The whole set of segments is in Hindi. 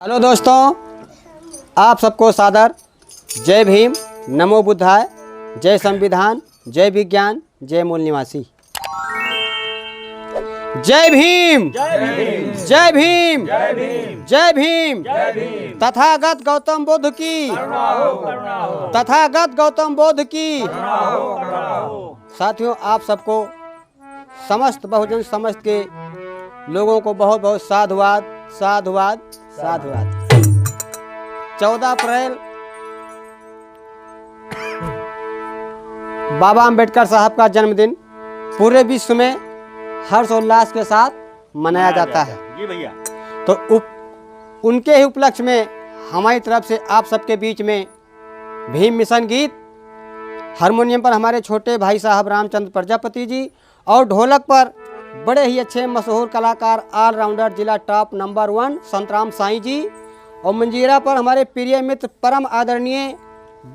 हेलो दोस्तों, आप सबको सादर जय भीम, नमो बुद्धाय, जय संविधान, जय विज्ञान, जय मूल निवासी। जय भीम, जय भीम, जय भीम। तथागत गौतम बुद्ध की, तथागत गौतम बुद्ध की। साथियों, आप सबको समस्त बहुजन समस्त के लोगों को बहुत बहुत साधुवाद, साधुवाद, साधुवाद। 14 अप्रैल बाबा अंबेडकर साहब का जन्मदिन पूरे विश्व में हर्षोल्लास के साथ मनाया जाता है। जी भैया। तो उनके ही उपलक्ष्य में हमारी तरफ से आप सबके बीच में भीम मिशन गीत, हारमोनियम पर हमारे छोटे भाई साहब रामचंद्र प्रजापति जी और ढोलक पर बड़े ही अच्छे मशहूर कलाकार ऑलराउंडर जिला टॉप नंबर 1 संतराम साईं जी, और मंजीरा पर हमारे प्रिय मित्र परम आदरणीय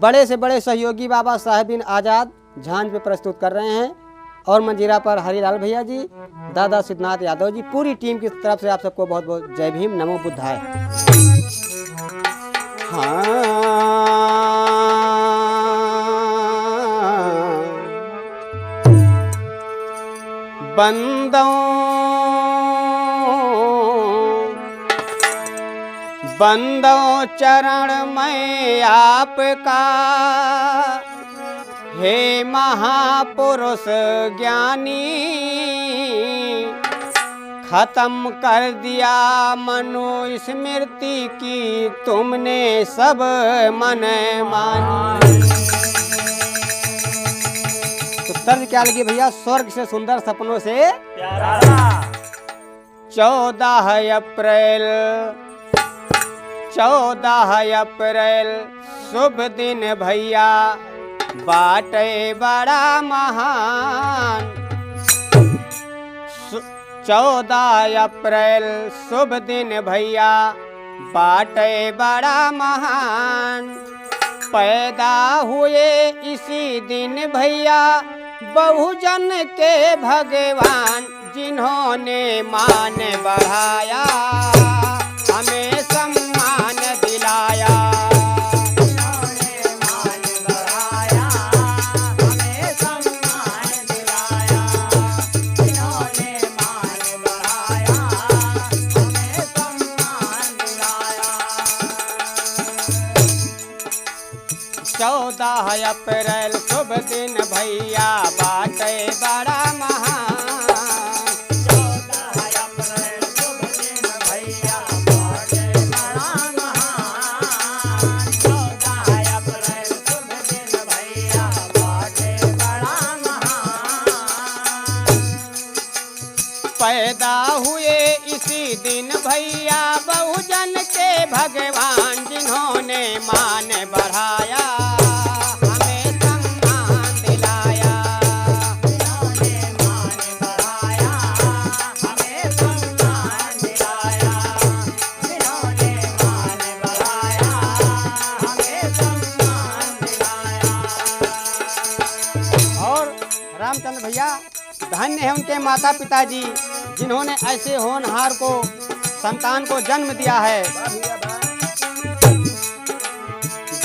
बड़े से बड़े सहयोगी बाबा साहेबीन आज़ाद झांझ पे प्रस्तुत कर रहे हैं। और मंजीरा पर हरिलाल भैया जी, दादा सिद्धनाथ यादव जी, पूरी टीम की तरफ से आप सबको बहुत बहुत जय भीम, नमो बुद्धाय। बंदों चरण में आपका, हे महापुरुष ज्ञानी, खत्म कर दिया मनुस्मृति की तुमने सब मन मानी। तो तर्ज क्या लगी भैया? स्वर्ग से सुंदर सपनों से प्यारा। 14 अप्रैल शुभ दिन भैया, बाटे बड़ा महान। 14 अप्रैल शुभ दिन भैया, बाटे बड़ा महान। पैदा हुए इसी दिन भैया बहुजन के भगवान, जिन्होंने मान बढ़ाया, हमें सम्मान दिलाया। जिन्होंने मान बढ़ाया, हमें सम्मान दिलाया। जिन्होंने मान बढ़ाया, हमें सम्मान दिलाया। 14 अप्रैल शुभ दिन भैया, बाटे बड़ा महान। 14 अप्रैल शुभ दिन भैया, बाटे बड़ा महान। 14 अप्रैल शुभ दिन भैया, बाटे बड़ा महान। पैदा हुए इसी दिन भैया बहुजन के भगवान, जिन्होंने मान बढ़ाया, हमें सम्मान दिलाया। जिन्होंने मान बढ़ाया, हमें सम्मान दिलाया। जिन्होंने मान बढ़ाया, हमें सम्मान दिलाया। और रामचंद्र भैया, धन्य है उनके माता पिताजी, जिन्होंने ऐसे होनहार को, संतान को जन्म दिया है।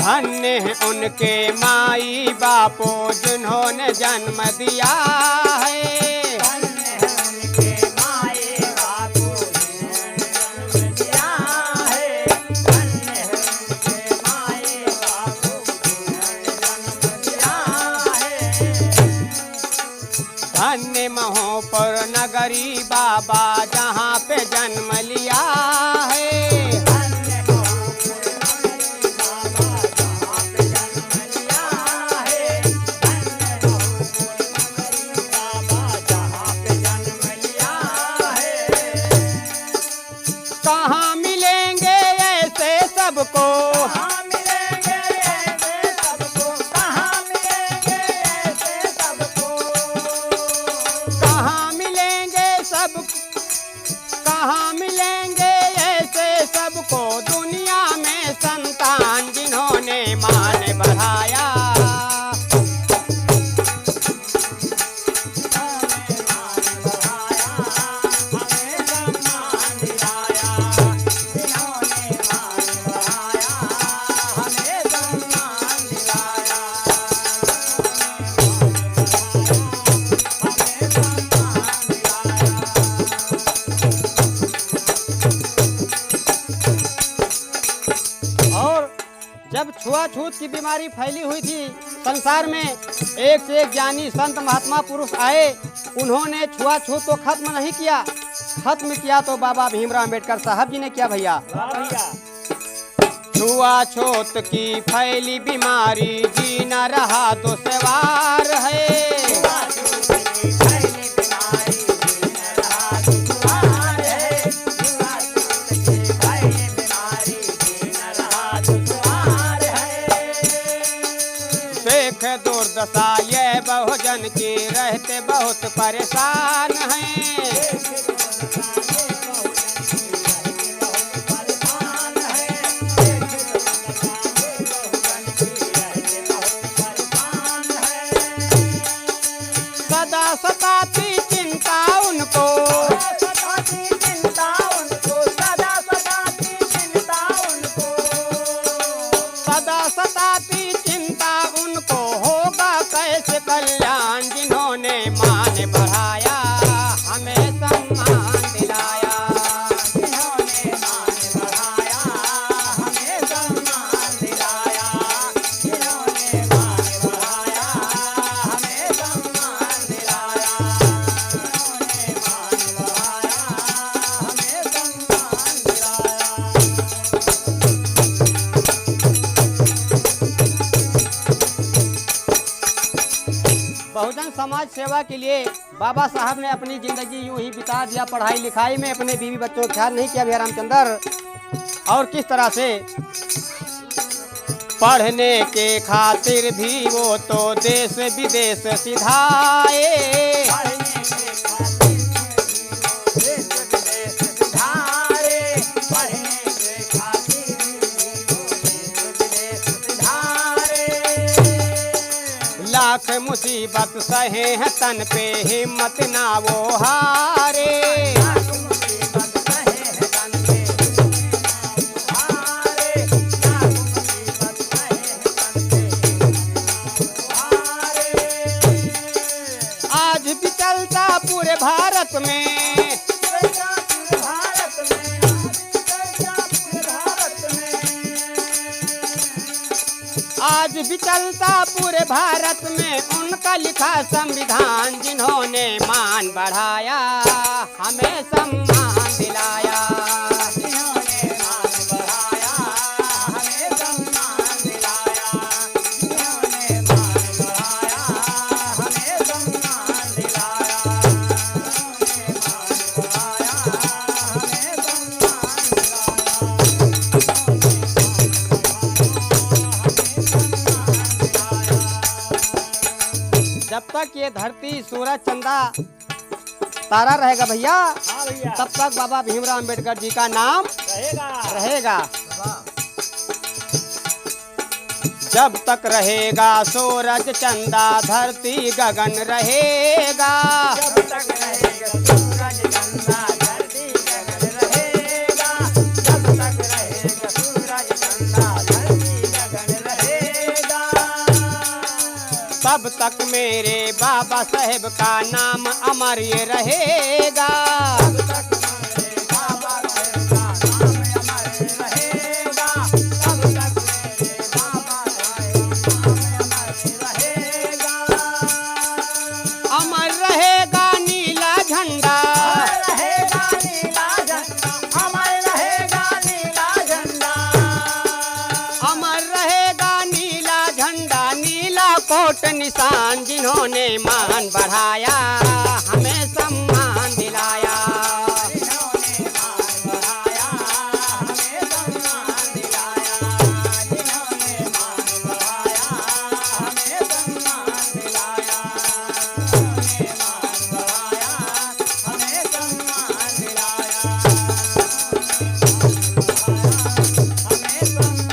धन्य है उनके माई बापो, जिन्होंने जन्म दिया है। धन्य है उनके माई बापो, जिन्होंने जन्म दिया है। धन्य है उनके माई बापो, जिन्होंने जन्म दिया है। धन्य महो पर नगरी बाबा, जहाँ पे जन्म लिया है। कहाँ मिलेंगे ऐसे सबको, कहाँ मिलेंगे ऐसे सबको, कहाँ मिलेंगे ऐसे सबको, कहाँ मिलेंगे सब, कहाँ मिलेंगे ऐसे सबको दुनिया में संतान, जिन्होंने मान बढ़ाया। हमें सम्मान दिलाया। जिन्होंने जब छुआछूत की बीमारी फैली हुई थी संसार में, एक से एक ज्ञानी संत महात्मा पुरुष आए। उन्होंने छुआछूत को खत्म नहीं किया, खत्म किया तो बाबा भीमराव अम्बेडकर साहब जी ने किया भैया। छुआछूत की फैली बीमारी, जी न रहा तो सवार है। दुर्दशा ये बहुजन की, रहते बहुत परेशान हैं। सदा सताती चिंता उनको, सदा सताती चिंता उनको, होगा कैसे कल्याण। जिन्होंने मान बढ़ाया, हमें सम्मान दिलाया। जिन्होंने मान बढ़ाया, हमें सम्मान दिलाया। जिन्होंने मान बढ़ाया, हमें सम्मान दिलाया। जिन्होंने मान बढ़ाया, हमें सम्मान दिलाया। बहुजन समाज सेवा के लिए बाबा साहब ने अपनी जिंदगी यूं ही बिता दिया। पढ़ाई लिखाई में अपने बीवी बच्चों का ख्याल नहीं किया भैया रामचंद्र। और किस तरह से पढ़ने के खातिर भी वो तो देश विदेश सिधाए। लाख मुसीबत सहे हैं तन पे, हिम्मत ना वो हारे। आज भी चलता पूरे भारत में, आज भी चलता पूरे भारत में उनका लिखा संविधान। जिन्होंने मान बढ़ाया, हमें सम्मान दिलाया। जिन्होंने मान बढ़ाया, हमें सम्मान दिलाया। जिन्होंने मान बढ़ाया, हमें सम्मान दिलाया। जिन्होंने मान बढ़ाया, हमें सम्मान दिलाया। जब तक ये धरती सूरज चंदा तारा रहेगा भैया, तब तक बाबा भीमराव अम्बेडकर जी का नाम रहेगा। जब तक रहेगा सूरज चंदा, धरती गगन रहेगा। जब तक रहेगा सूरज चंदा, धरती गगन रहेगा। जब तक रहेगा सूरज चंदा, धरती गगन रहेगा। तब तक मेरे बाबा साहेब का नाम अमर ये रहेगा। तब तक मेरे बाबा साहेब का नाम अमर रहेगा। तब तक मेरे बाबा साहेब का नाम अमर रहेगा। अमर रहेगा नीला झंडा, रहेगा नीला झंडा। अमर रहेगा नीला झंडा, अमर रहेगा नीला झंडा। नीला कोट निशान। जिन्होंने मान बढ़ाया, हमें सम्मान दिलाया। जिन्होंने मान बढ़ाया, हमें सम्मान दिलाया। जिन्होंने मान बढ़ाया, हमें सम्मान दिलाया। जिन्होंने मान बढ़ाया, हमें सम्मान दिलाया। हमें सम्मान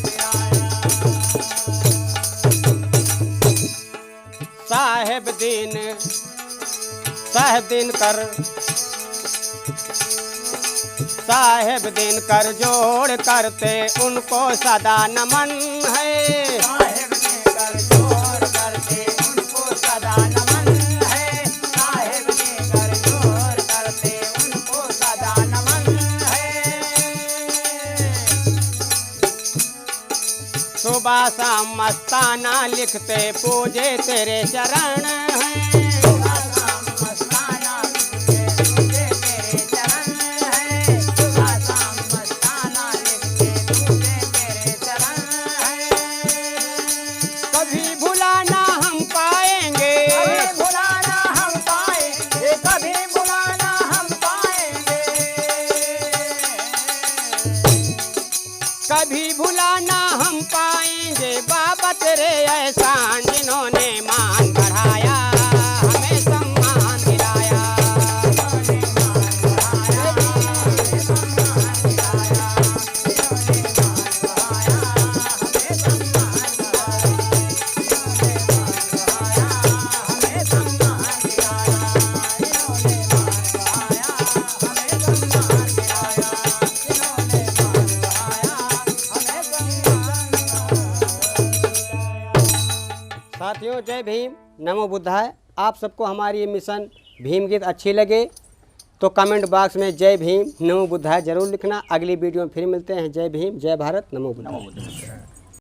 दिलाया। साहेब दिन कर जोड़ करते उनको सदा नमन है। साहेब दिन कर जोड़ करते उनको सदा नमन है। साहेब दिन कर जोड़ करते उनको सदा नमन है। सुबह शाम मस्ताना लिखते पूजे तेरे चरण हैं। कभी भुलाना हम पाएंगे, कभी बुलाना हम पाएंगे। कभी भुलाना हम पाएंगे बाबा तेरे एहसान, जिन्होंने मान बढ़ाया हमें सम्मान दिलाया। साथियों जय भीम, नमो बुद्धाय। आप सबको हमारी ये मिशन भीम गीत अच्छी लगे तो कमेंट बॉक्स में जय भीम नमो बुद्धाय जरूर लिखना। अगली वीडियो में फिर मिलते हैं। जय भीम, जय भारत, नमो बुद्धाय।